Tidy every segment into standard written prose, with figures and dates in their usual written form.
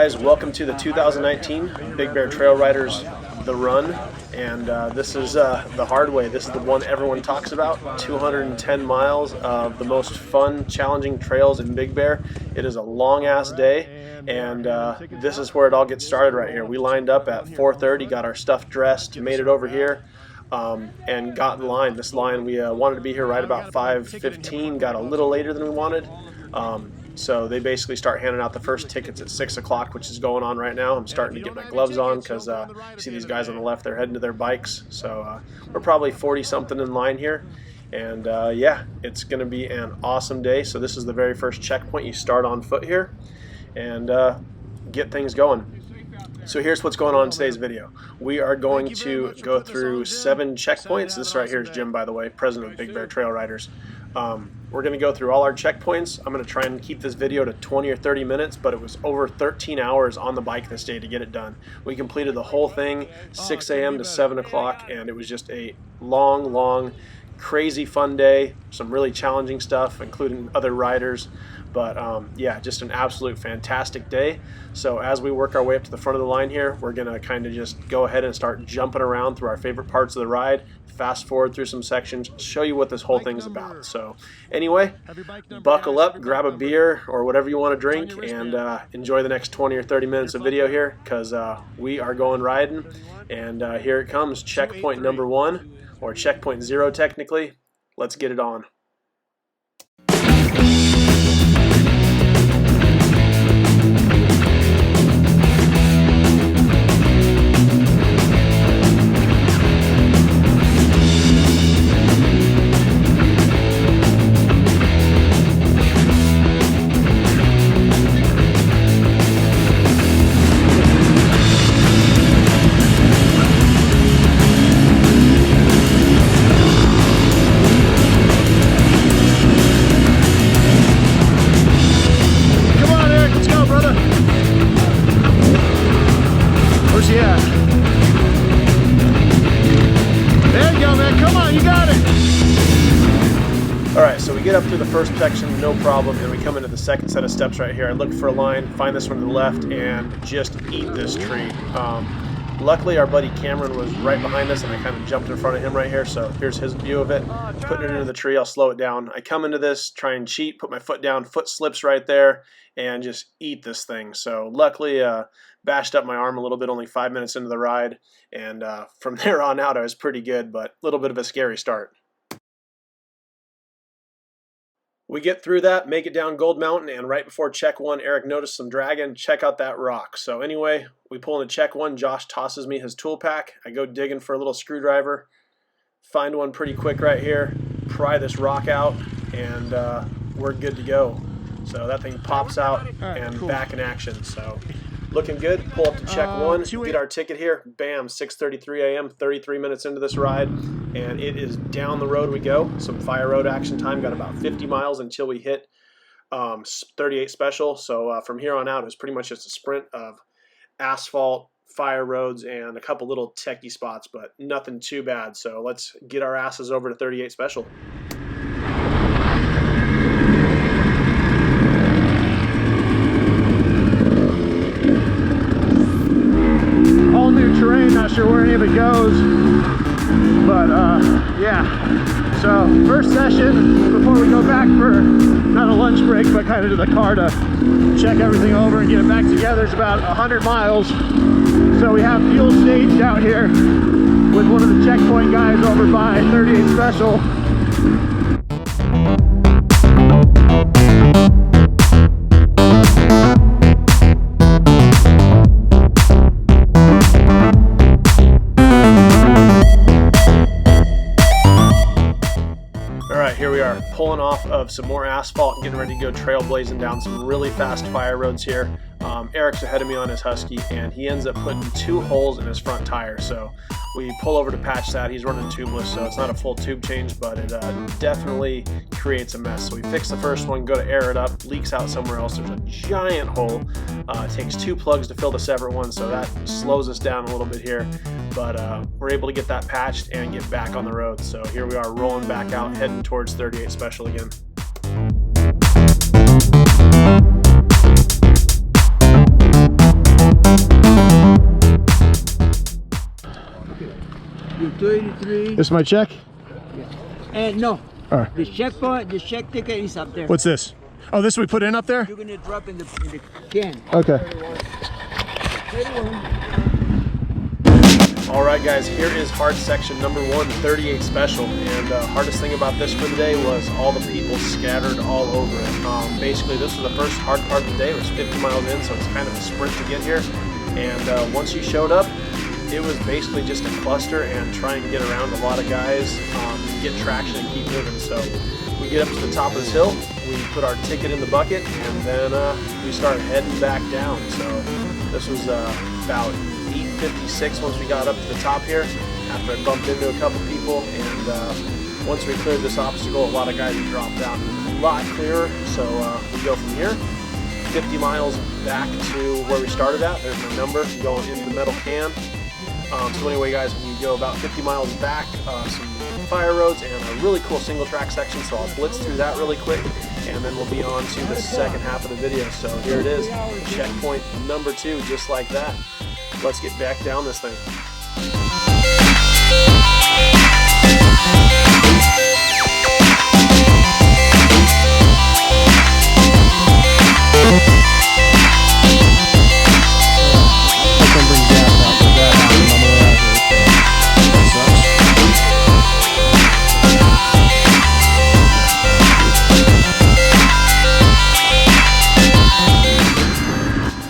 guys, welcome to the 2019 Big Bear Trail Riders The Run, and this is the hard way. This is the one everyone talks about, 210 miles of the most fun, challenging trails in Big Bear. It is a long-ass day, and this is where it all gets started right here. We lined up at 4:30, got our stuff dressed, made it over here, and got in line. This line, we wanted to be here right about 5:15, got a little later than we wanted. So they basically start handing out the first tickets at 6 o'clock, which is going on right now. I'm starting to get my gloves on because you see these guys on the left, they're heading to their bikes. So we're probably 40-something in line here. And yeah, it's going to be an awesome day. So this is the very first checkpoint. You start on foot here and get things going. So here's what's going on in today's video. We are going to go through 7 checkpoints. This right here is Jim, by the way, president of Big Bear Trail Riders. We're going to go through all our checkpoints. I'm going to try and keep this video to 20 or 30 minutes, but it was over 13 hours on the bike this day to get it done. We completed the whole thing 6 a.m. to 7 o'clock, and it was just a long, crazy fun day. Some really challenging stuff, including other riders. But yeah, just an absolute fantastic day. So as we work our way up to the front of the line here, we're going to kind of just go ahead and start jumping around through our favorite parts of the ride, fast forward through some sections, show you what this whole thing's about. So anyway, buckle up, grab a beer or whatever you want to drink, and enjoy the next 20 or 30 minutes of video here, because we are going riding. And here it comes, checkpoint number 1, or checkpoint 0 technically. Let's get it on. Alright, so we get up through the first section, no problem, and we come into the second set of steps right here. I look for a line, find this one to the left, and just eat this tree. Luckily, our buddy Cameron was right behind us, and I kind of jumped in front of him right here, so here's his view of it. Putting it into the tree, I'll slow it down. I come into this, try and cheat, put my foot down, foot slips right there, and just eat this thing. So luckily, bashed up my arm a little bit, only 5 minutes into the ride, and from there on out, I was pretty good, but a little bit of a scary start. We get through that, make it down Gold Mountain, and right before check 1, Eric noticed some dragging. Check out that rock. So anyway, we pull into check 1. Josh tosses me his tool pack. I go digging for a little screwdriver, find one pretty quick right here, pry this rock out, and we're good to go. So that thing pops out and back in action. So looking good. Pull up to check 1, get our ticket here. Bam, 6:33 a.m., 33 minutes into this ride, and it is down the road we go. Some fire road action time. Got about 50 miles until we hit 38 special. So from here on out, it was pretty much just a sprint of asphalt, fire roads, and a couple little techie spots, but nothing too bad. So let's get our asses over to 38 special. Terrain, not sure where any of it goes, but yeah. So first session before we go back for not a lunch break, but kind of to the car to check everything over and get it back together, is about 100 miles. So we have fuel staged out here with one of the checkpoint guys over by 38 special. Here we are, pulling off of some more asphalt and getting ready to go trailblazing down some really fast fire roads here. Eric's ahead of me on his Husky, and he ends up putting 2 holes in his front tire. So we pull over to patch that. He's running tubeless, so it's not a full tube change, but it definitely creates a mess. So we fix the first one, go to air it up, leaks out somewhere else. There's a giant hole. It takes 2 plugs to fill the separate one, so that slows us down a little bit here. But we're able to get that patched and get back on the road. So here we are rolling back out, heading towards 38 Special again. do 283. This is my check? And no, All right. the checkpoint, the check ticket is up there. What's this? Oh, this we put in up there? You're gonna drop in the can. Okay. All right, guys, here is hard section number 1, 38 special. And hardest thing about this for the day was all the people scattered all over it. Basically, this was the first hard part of the day. It was 50 miles in, so it's kind of a sprint to get here. And once you showed up, it was basically just a cluster and try and get around a lot of guys, get traction and keep moving. So we get up to the top of this hill, we put our ticket in the bucket, and then we start heading back down. So this was about 8:56 once we got up to the top here, after I bumped into a couple people. And once we cleared this obstacle, a lot of guys dropped out. A lot clearer, so we go from here 50 miles back to where we started at. There's my number going into the metal can. So anyway, guys, when you go about 50 miles back, some fire roads and a really cool single track section, so I'll blitz through that really quick, and then we'll be on to the second half of the video. So here it is, checkpoint number 2, just like that. Let's get back down this thing.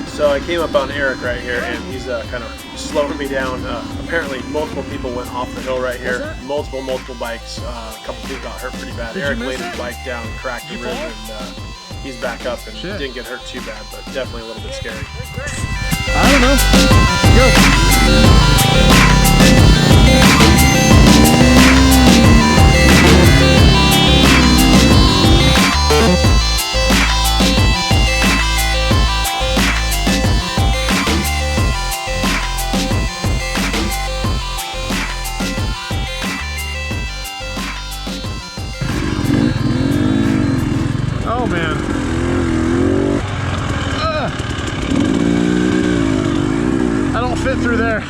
So I came up on Eric right here, and he's kind of slowing me down. Apparently multiple people went off the hill right here. Multiple bikes. A couple people got hurt pretty bad. Eric laid his bike down, cracked the rib, and he's back up and didn't get hurt too bad, but definitely a little bit scary. I don't know. Go. Oh man. I don't fit through there.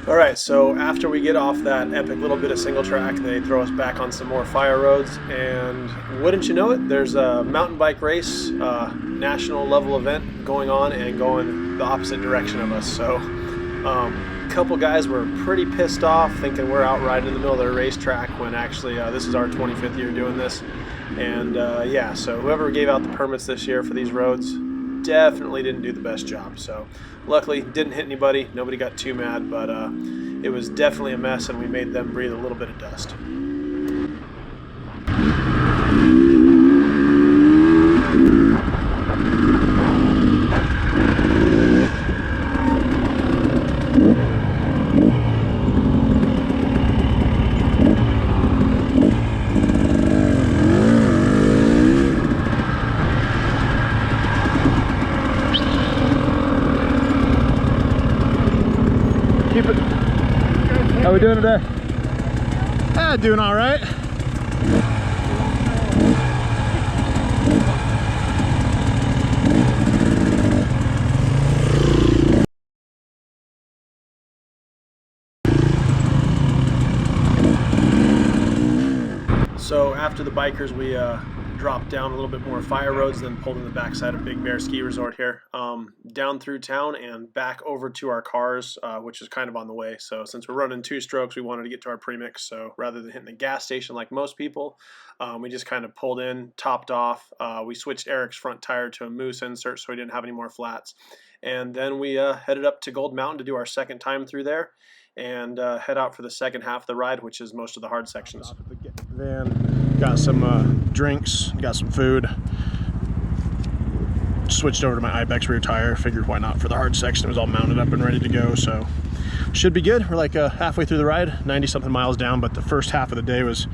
All right, so after we get off that epic little bit of single track, they throw us back on some more fire roads, and wouldn't you know it, there's a mountain bike race, national level event going on and going the opposite direction of us. So a couple guys were pretty pissed off, thinking we're out riding in the middle of their racetrack, when actually this is our 25th year doing this. And yeah, so whoever gave out the permits this year for these roads definitely didn't do the best job. So luckily didn't hit anybody, nobody got too mad, but it was definitely a mess, and we made them breathe a little bit of dust. Keep it. How we doing today? Doing all right. So after the bikers, we dropped down a little bit more fire roads, then pulled in the backside of Big Bear Ski Resort here, down through town and back over to our cars, which is kind of on the way. So since we're running 2 strokes, we wanted to get to our premix. So rather than hitting the gas station like most people, we just kind of pulled in, topped off. We switched Eric's front tire to a Moose insert so he didn't have any more flats. And then we headed up to Gold Mountain to do our second time through there, and head out for the second half of the ride, which is most of the hard sections. Van, got some drinks, got some food. Switched over to my Ibex rear tire. Figured why not for the hard section. It was all mounted up and ready to go, so should be good. We're like halfway through the ride, 90 something miles down, but the first half of the day was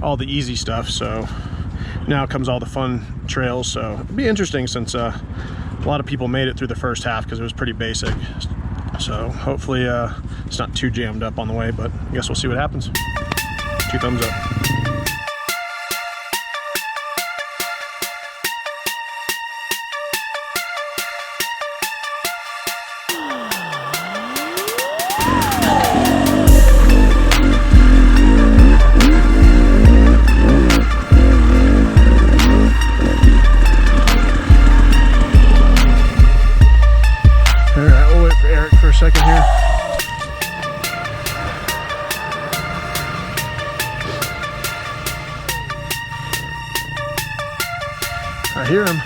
all the easy stuff. So now comes all the fun trails. So it'll be interesting, since a lot of people made it through the first half because it was pretty basic. So hopefully it's not too jammed up on the way, but I guess we'll see what happens. 2 thumbs up. I hear him.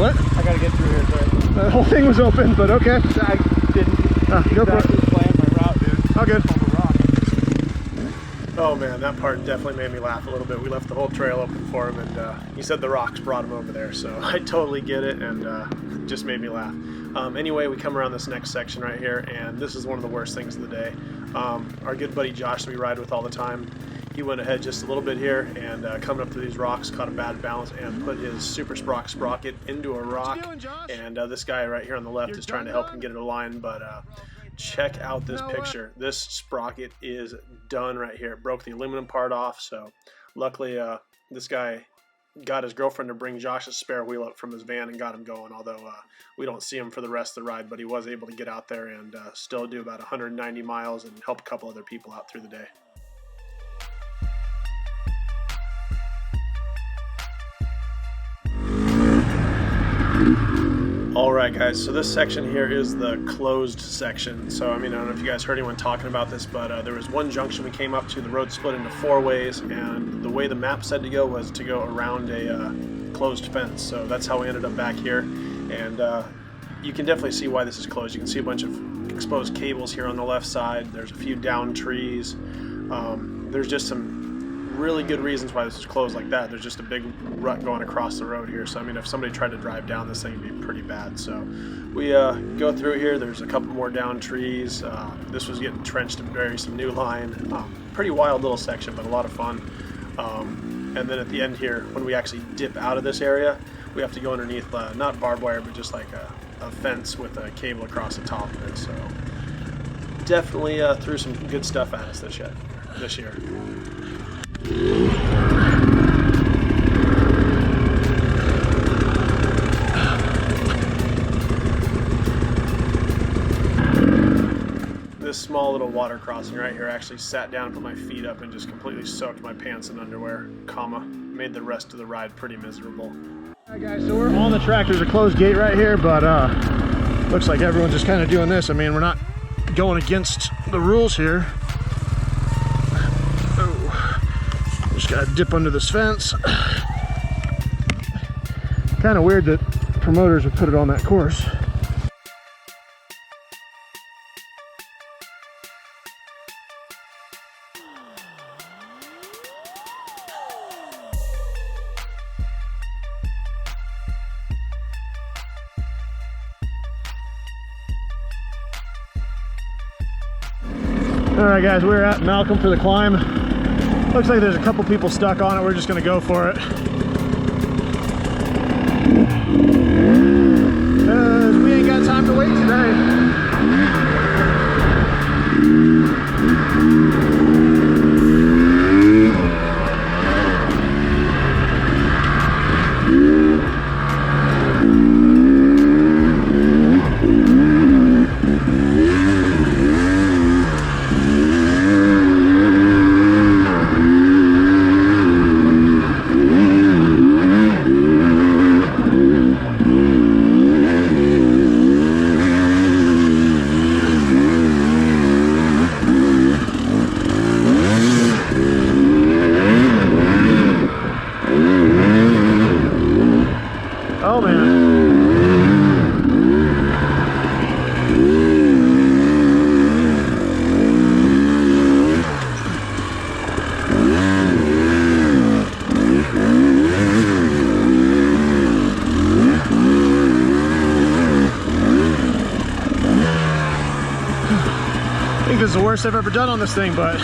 What? I gotta get through here, sorry. The whole thing was open, but okay. I didn't Go for exactly it. plan my route, dude. All good. On the rock. Oh man, that part definitely made me laugh a little bit. We left the whole trail open for him, and he said the rocks brought him over there, so I totally get it, and it just made me laugh. Anyway, we come around this next section right here, and this is one of the worst things of the day. Our good buddy Josh that we ride with all the time, he went ahead just a little bit here, and coming up to these rocks, caught a bad balance and put his super sprocket into a rock. What you doing, Josh? And this guy right here on the left You're is trying to done, help him get it aligned, but check out this You know what? picture. This sprocket is done right here. It broke the aluminum part off, so luckily this guy got his girlfriend to bring Josh's spare wheel up from his van and got him going, although we don't see him for the rest of the ride, but he was able to get out there and still do about 190 miles and help a couple other people out through the day. Alright guys, so this section here is the closed section. So I mean, I don't know if you guys heard anyone talking about this, but there was one junction we came up to, the road split into 4 ways, and the way the map said to go was to go around a closed fence. So that's how we ended up back here, and you can definitely see why this is closed. You can see a bunch of exposed cables here on the left side. There's a few downed trees. There's just some really good reasons why this is closed like that. There's just a big rut going across the road here, so I mean, if somebody tried to drive down this thing, it'd be pretty bad. So we go through here. There's a couple more down trees. This was getting trenched to bury some new line. Pretty wild little section, but a lot of fun. And then at the end here, when we actually dip out of this area, we have to go underneath not barbed wire, but just like a fence with a cable across the top of it. So definitely threw some good stuff at us this year. This small little water crossing right here, I actually sat down and put my feet up and just completely soaked my pants and underwear, made the rest of the ride pretty miserable. All right guys, so we're on the track. There's a closed gate right here, but looks like everyone's just kind of doing this. I mean, we're not going against the rules here. Just gotta dip under this fence. Kind of weird that promoters would put it on that course. All right guys, we're at Malcolm for the climb. Looks like there's a couple people stuck on it. We're just gonna go for it. We ain't got time to wait today. Oh man. I think this is the worst I've ever done on this thing, but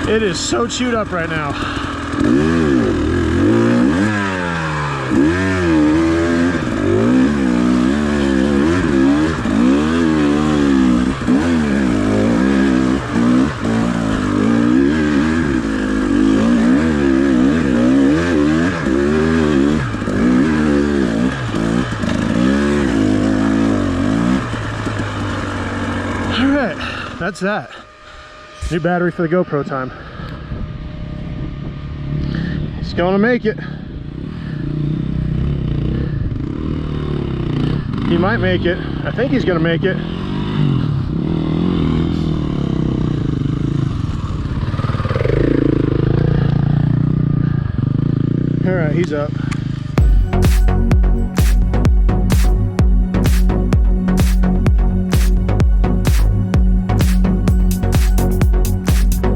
it is so chewed up right now. that's that. New battery for the GoPro time. He's gonna make it. He might make it. I think he's gonna make it. All right, he's up.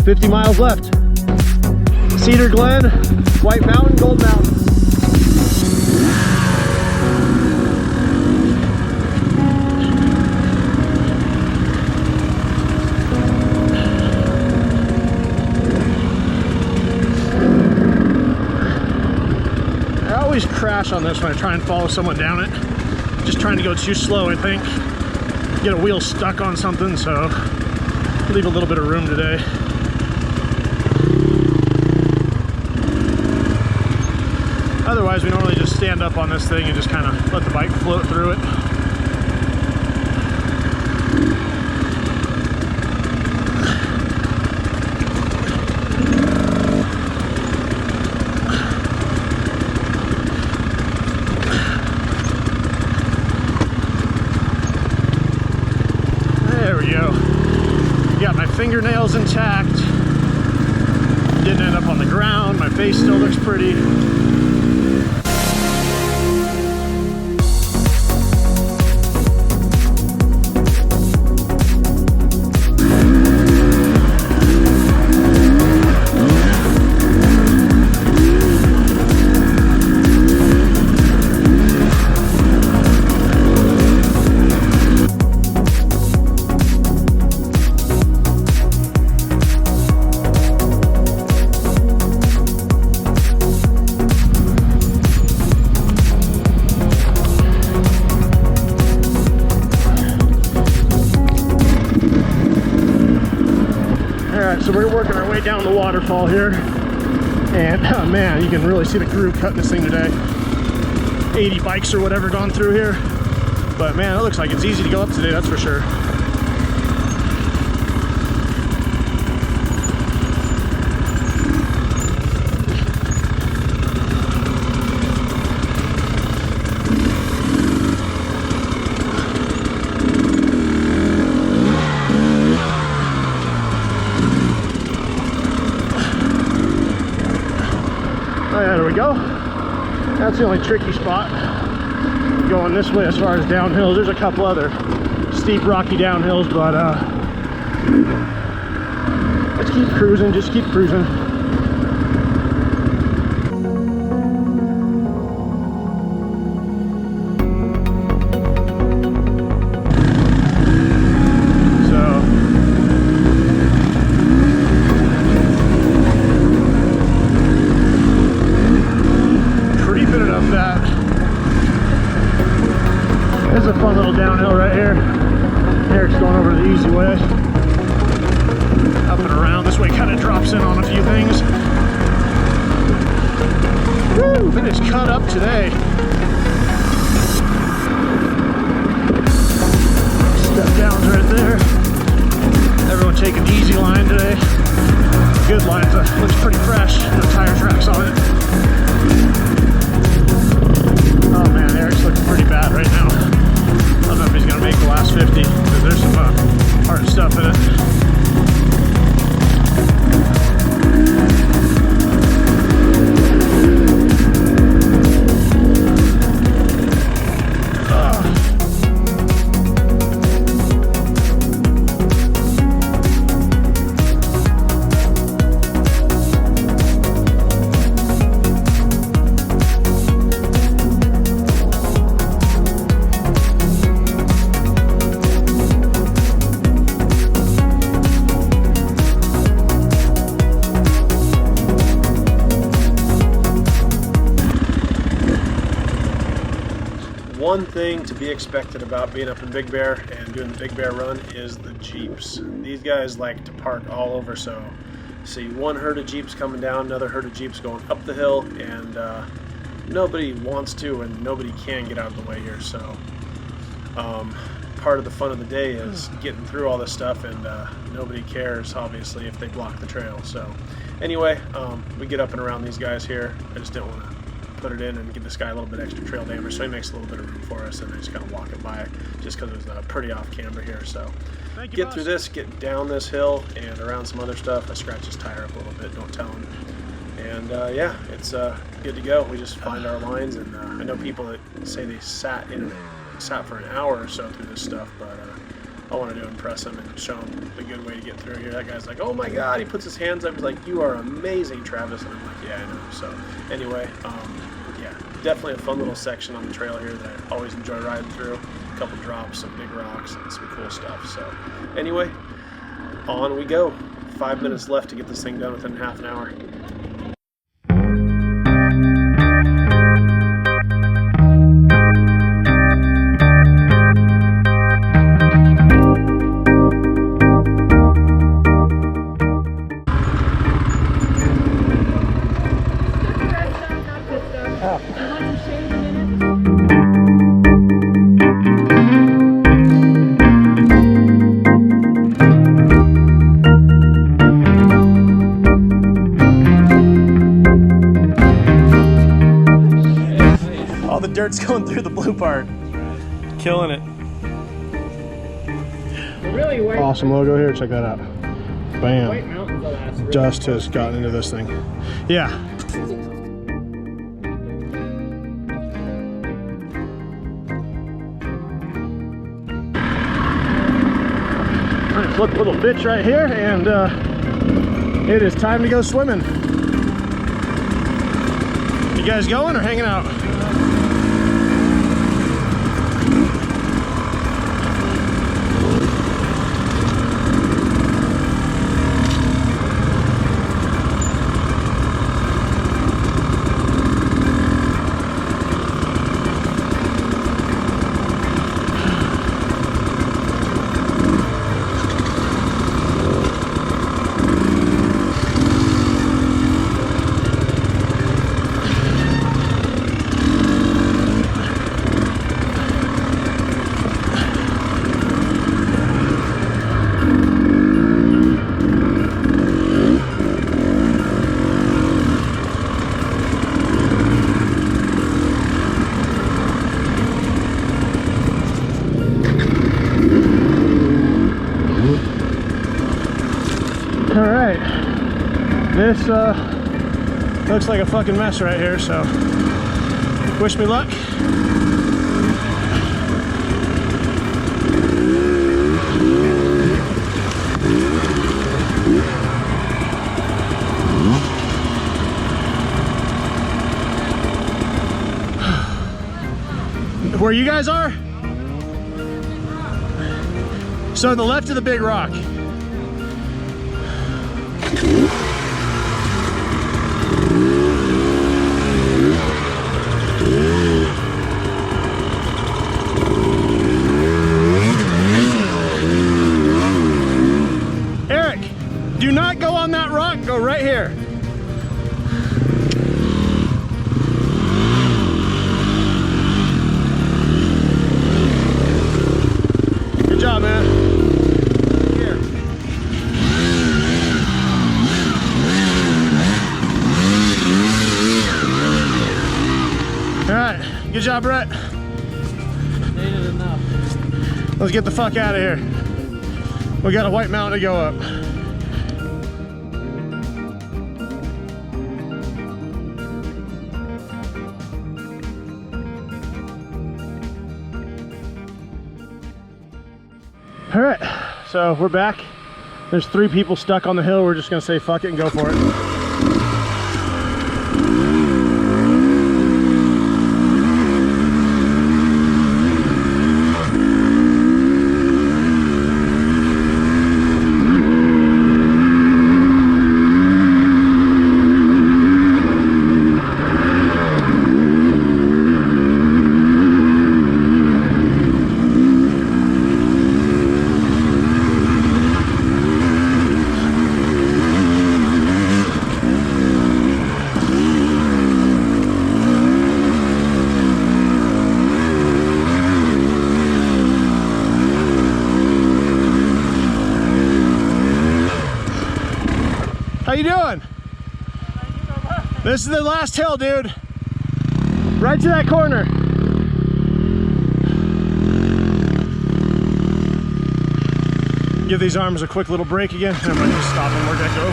$50 miles left. Cedar Glen, White Mountain, Gold Mountain. I always crash on this when I try and follow someone down it. Just trying to go too slow, I think. Get a wheel stuck on something, so leave a little bit of room today. Otherwise, we normally just stand up on this thing and just kind of let the bike float through it. There we go. Got my fingernails intact. Didn't end up on the ground. My face still looks pretty. So we're working our way down the waterfall here, and oh man, you can really see the crew cutting this thing today. 80 bikes or whatever gone through here, but man, it looks like it's easy to go up today, that's for sure. There we go. That's the only tricky spot. Going this way as far as downhills. There's a couple other steep, rocky downhills, but let's keep cruising. Just keep cruising. This is a fun little downhill right here. Eric's going over the easy way. Up and around. This way kind of drops in on a few things. Woo! It is cut up today. Step downs right there. Everyone taking the easy line today. Good line. Looks pretty fresh. No tire tracks on it. Oh man, Eric's looking pretty bad right now. I don't know if he's going to make the last 50, because there's some hard stuff in it. One thing to be expected about being up in Big Bear and doing the Big Bear run is the Jeeps. These guys like to park all over, so see one herd of Jeeps coming down, another herd of Jeeps going up the hill, and nobody wants to and nobody can get out of the way here. So part of the fun of the day is getting through all this stuff, and nobody cares, obviously, if they block the trail. So anyway, we get up and around these guys here. I just didn't want to put it in and give this guy a little bit extra trail damage, so he makes a little bit of room for us, and I just kind of walk it by just because it was pretty off camber here. So get through this, get down this hill and around some other stuff. I scratch his tire up a little bit, don't tell him. And yeah, it's good to go. We just find our lines, and I know people that say they sat for an hour or so through this stuff, but I wanted to impress him and show him the good way to get through here. That guy's like, oh my God, he puts his hands up. He's like, you are amazing, Travis. And I'm like, yeah, I know. So anyway, yeah, definitely a fun little section on the trail here that I always enjoy riding through. A couple drops, some big rocks, and some cool stuff. So anyway, on we go. 5 minutes left to get this thing done within half an hour. Dirt's going through the blue part. Killing it. Really white. Awesome logo here. Check that out. Bam. White Mountain's the last. Dust has gotten into this thing. Yeah. Alright, flip little bitch right here, and it is time to go swimming. You guys going or hanging out? Alright, this looks like a fucking mess right here, so wish me luck. Where you guys are? So the left of the big rock. Eric, do not go on that rock, go right here. Good job, man. Here. All right, good job, Brett. Ain't enough. Let's get the fuck out of here. We got a white mountain to go up. All right, so we're back. There's 3 people stuck on the hill. We're just gonna say fuck it and go for it. How you doing? This is the last hill, dude. Right to that corner. Give these arms a quick little break again. I might just stop and where'd that go?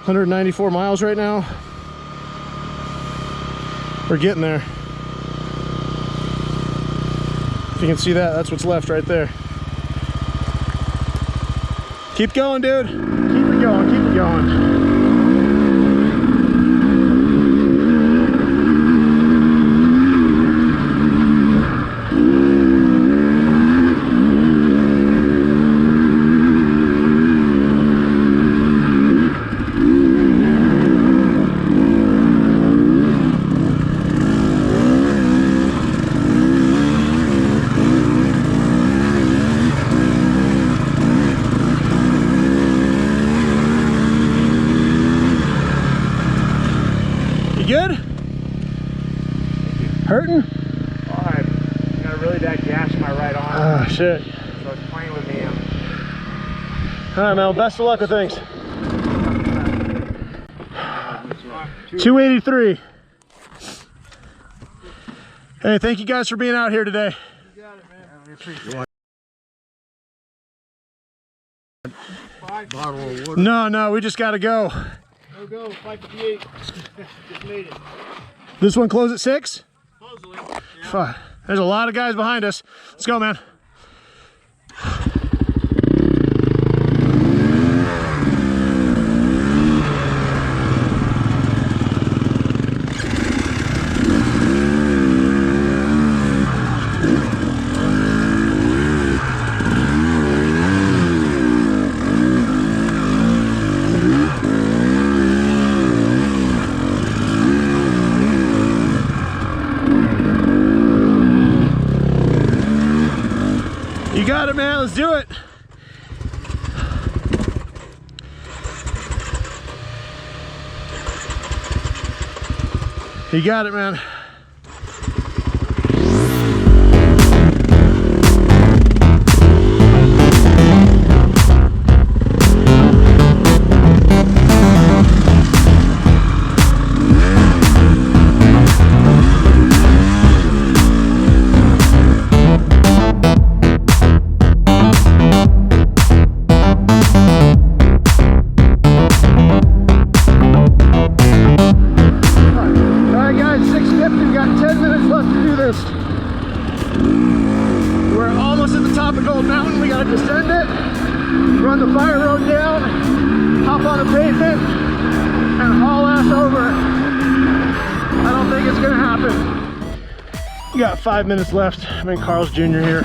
$194 miles right now. We're getting there. If you can see that, that's what's left right there. Keep going, dude. Keep it going, keep it going. You good? Hurting? Oh, I got really bad gas in my right arm. Ah, shit. So it's playing with me. All right, man. Best of luck with things. 283. Hey, thank you guys for being out here today. You got it, man. We appreciate it. Bottle of water. No, we just gotta go. Go, 558. Just made it. This one close at 6? Supposedly. Fuck. There's a lot of guys behind us. Let's go, man. You got it, man. Let's do it. You got it, man. We're almost at the top of Gold Mountain. We gotta descend it, run the fire road down, hop on the pavement, and haul ass over. I don't think it's gonna happen. We got 5 minutes left. I'm in Carl's Jr. here.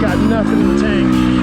Got nothing in the tank.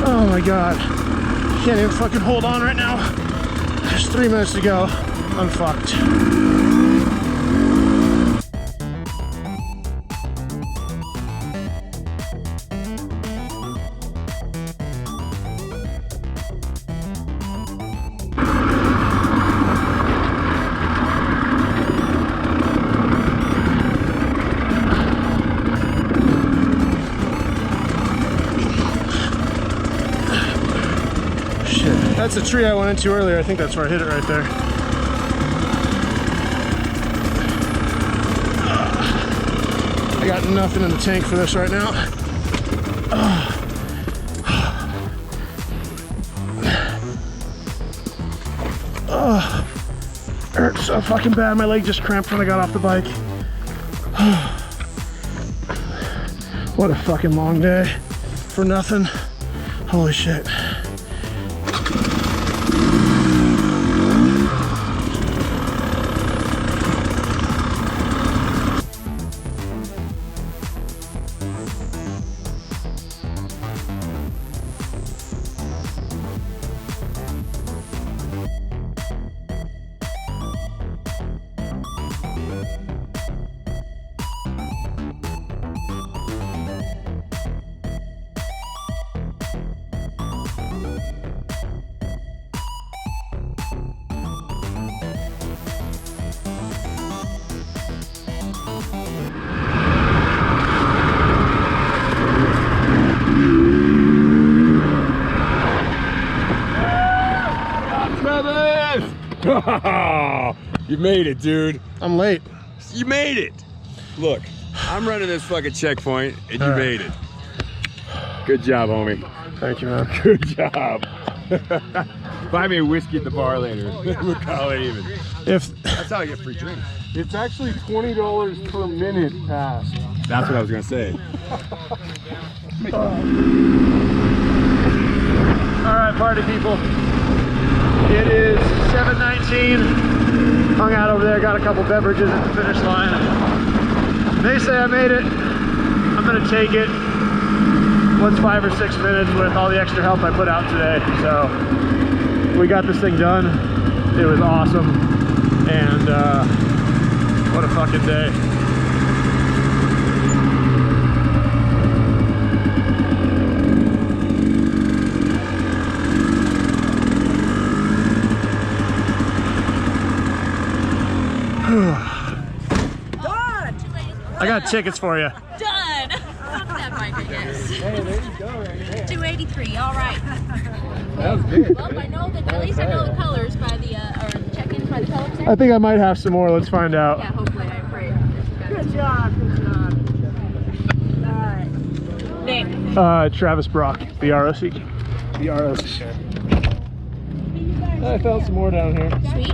Oh my God, can't even fucking hold on right now. There's 3 minutes to go. I'm fucked. That's the tree I went into earlier. I think that's where I hit it right there. I got nothing in the tank for this right now. Hurts so fucking bad. My leg just cramped when I got off the bike. What a fucking long day for nothing. Holy shit. You made it, dude. I'm late. You made it. Look, I'm running this fucking checkpoint, and you made it. Good job, homie. Thank you, man. Good job. Buy me a whiskey at the bar later. We'll call it even. That's how I get free drinks. It's actually $20 per minute pass. That's what I was gonna say. All right, party people. It is 7:19. Hung out over there, got a couple beverages at the finish line. They say I made it. I'm gonna take it. What's 5 or 6 minutes with all the extra help I put out today? So we got this thing done. It was awesome, and what a fucking day. I got tickets for you. Done. Fuck that bike, I guess. Hey, there you go. Right there. 283. All right. That was good. Well, I know that. At least I know the colors by the or check-ins by the colors. I think I might have some more. Let's find out. Yeah, hopefully. I pray. Good job. Good job. All right. Name. Travis Brock, B-R-O-C. B-R-O-C. I found some more down here. Sweet.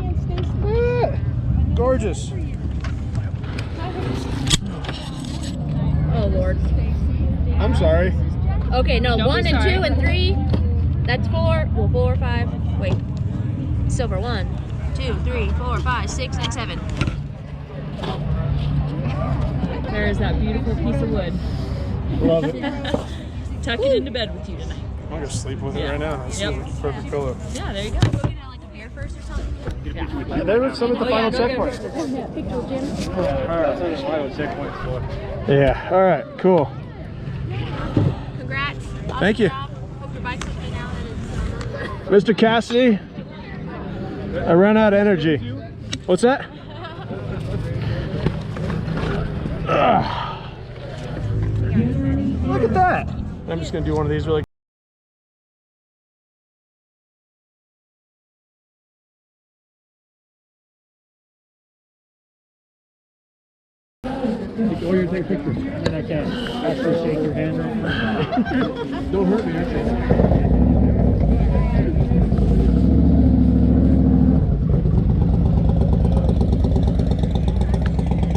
Gorgeous. Oh Lord. I'm sorry. Okay, no. Don't 1 be and sorry. 2 and 3. That's 4. Well, 4, 5. Wait. Silver. 1, 2, 3, 4, 5, 6, and 7. There is that beautiful piece of wood. Love it. Tuck it into bed with you tonight. I'm gonna sleep with it Yeah. right now. This Yep. is a perfect pillow. Yeah, there you go. We're gonna like a beer first or something. Yeah, there was some at the final checkpoint. Yeah, all right, cool. Congrats. Awesome Thank you. job. Hope your bike's okay now that it's Mr. Cassidy, I ran out of energy. What's that? Look at that. I'm just gonna do one of these really Or you take pictures, and then I can actually shake your hand. Don't hurt me.